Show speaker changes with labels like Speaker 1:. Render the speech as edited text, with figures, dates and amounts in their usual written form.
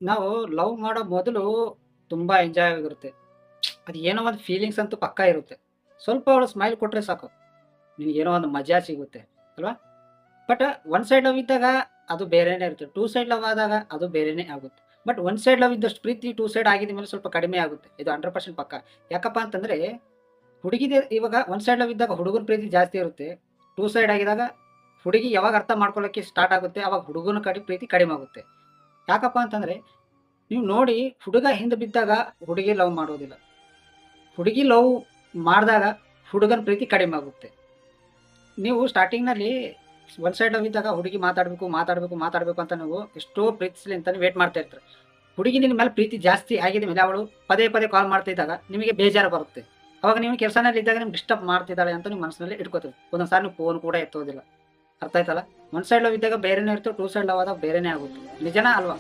Speaker 1: ನಾವು ಲವ್ ಮಾಡೋ ಮೊದಲು ತುಂಬಾ ಎಂಜಾಯ್ ಆಗಿರುತ್ತೆ. ಅದು ಏನೋ ಒಂದು ಫೀಲಿಂಗ್ಸ್ ಅಂತೂ ಪಕ್ಕಾ ಇರುತ್ತೆ. ಸ್ವಲ್ಪ ಅವಳು ಸ್ಮೈಲ್ ಕೊಟ್ರೆ ಸಾಕು. ನಿನಗೇನೋ ಒಂದು ಮಜಾ ಸಿಗುತ್ತೆ ಅಲ್ವಾ? ಬಟ್ ಒನ್ ಸೈಡ್ ಲವ್ ಇದ್ದಾಗ ಅದು ಬೇರೆನೇ ಇರುತ್ತೆ. ಟೂ ಸೈಡ್ ಲವ್ ಆದಾಗ ಅದು ಬೇರೆನೇ ಆಗುತ್ತೆ. ಬಟ್ ಒನ್ ಸೈಡ್ ಲವ್ ಇದ್ದಷ್ಟು ಪ್ರೀತಿ ಟೂ ಸೈಡ್ ಆಗಿದ ಮೇಲೆ ಸ್ವಲ್ಪ ಕಡಿಮೆ ಆಗುತ್ತೆ. ಇದು 100% ಪಕ್ಕಾ. ಯಾಕಪ್ಪ ಅಂತಂದ್ರೆ ಹುಡುಗಿದೆ ಇವಾಗ ಒನ್ ಸೈಡ್ ಲವ್ ಇದ್ದಾಗ ಹುಡುಗನ ಪ್ರೀತಿ ಜಾಸ್ತಿ ಇರುತ್ತೆ. ಟೂ ಸೈಡ್ ಆಗಿದಾಗ ಹುಡುಗಿ ಯಾವಾಗ ಅರ್ಥ ಮಾಡ್ಕೊಳ್ಳೋಕೆ ಸ್ಟಾರ್ಟ್ ಆಗುತ್ತೆ, ಅವಾಗ ಹುಡುಗನ ಕಡೆ ಪ್ರೀತಿ ಕಡಿಮೆ ಆಗುತ್ತೆ. ಯಾಕಪ್ಪ ಅಂತಂದ್ರೆ ನೀವು ನೋಡಿ ಹುಡುಗ ಹಿಂದೆ ಬಿದ್ದಾಗ ಹುಡುಗಿ ಲವ್ ಮಾಡೋದಿಲ್ಲ. ಹುಡುಗಿ ಲವ್ ಮಾಡಿದಾಗ ಹುಡುಗನ ಪ್ರೀತಿ ಕಡಿಮೆ ಆಗುತ್ತೆ. ನೀವು ಸ್ಟಾರ್ಟಿಂಗ್‌ನಲ್ಲಿ ಒನ್ ಸೈಡ್ ಲವ್ ಇದ್ದಾಗ ಹುಡುಗಿ ಮಾತಾಡಬೇಕು, ಮಾತಾಡಬೇಕು, ಮಾತಾಡಬೇಕು ಅಂತ ನೀವು ಎಷ್ಟೋ ಪ್ರೀತಿಸ್ಲಿ ಅಂತಾನೆ ವೇಟ್ ಮಾಡ್ತಾ ಇರ್ತೀರಿ. ಹುಡುಗಿ ನಿನ್ನ ಮೇಲೆ ಪ್ರೀತಿ ಜಾಸ್ತಿ ಆಗಿದ ಮೇಲೆ ಅವಳು ಪದೇ ಪದೇ ಕಾಲ್ ಮಾಡ್ತಾ ಇದ್ದಾಗ ನಿಮಗೆ ಬೇಜಾರು ಬರುತ್ತೆ. ಅವಾಗ ನೀವು ಕೆಲಸನಲ್ಲಿ ಇದ್ದಾಗ ನಿಮ್ಗೆ ಡಿಸ್ಟರ್ಬ್ ಮಾಡ್ತಿದ್ದಾಳೆ ಅಂತ ನೀವು ಮನಸ್ಸಿನಲ್ಲಿ ಇಟ್ಕೋತೀರಿ. ಒಂದೊಂದು ಸಾರಿ ನೀವು ಫೋನ್ ಕೂಡ ಎತ್ತೋದಿಲ್ಲ. ಅರ್ಥ ಆಯ್ತಲ್ಲ? ಒನ್ ಸೈಡ್ ಲವ್ ಇದ್ದಾಗ ಬೇರೆನೇ ಇರುತ್ತೆ, ಟೂ ಸೈಡ್ ಲವ್ ಆದಾಗ ಬೇರೆನೇ ಆಗುತ್ತೆ. ನಿಜನಾ ಅಲ್ವಾ?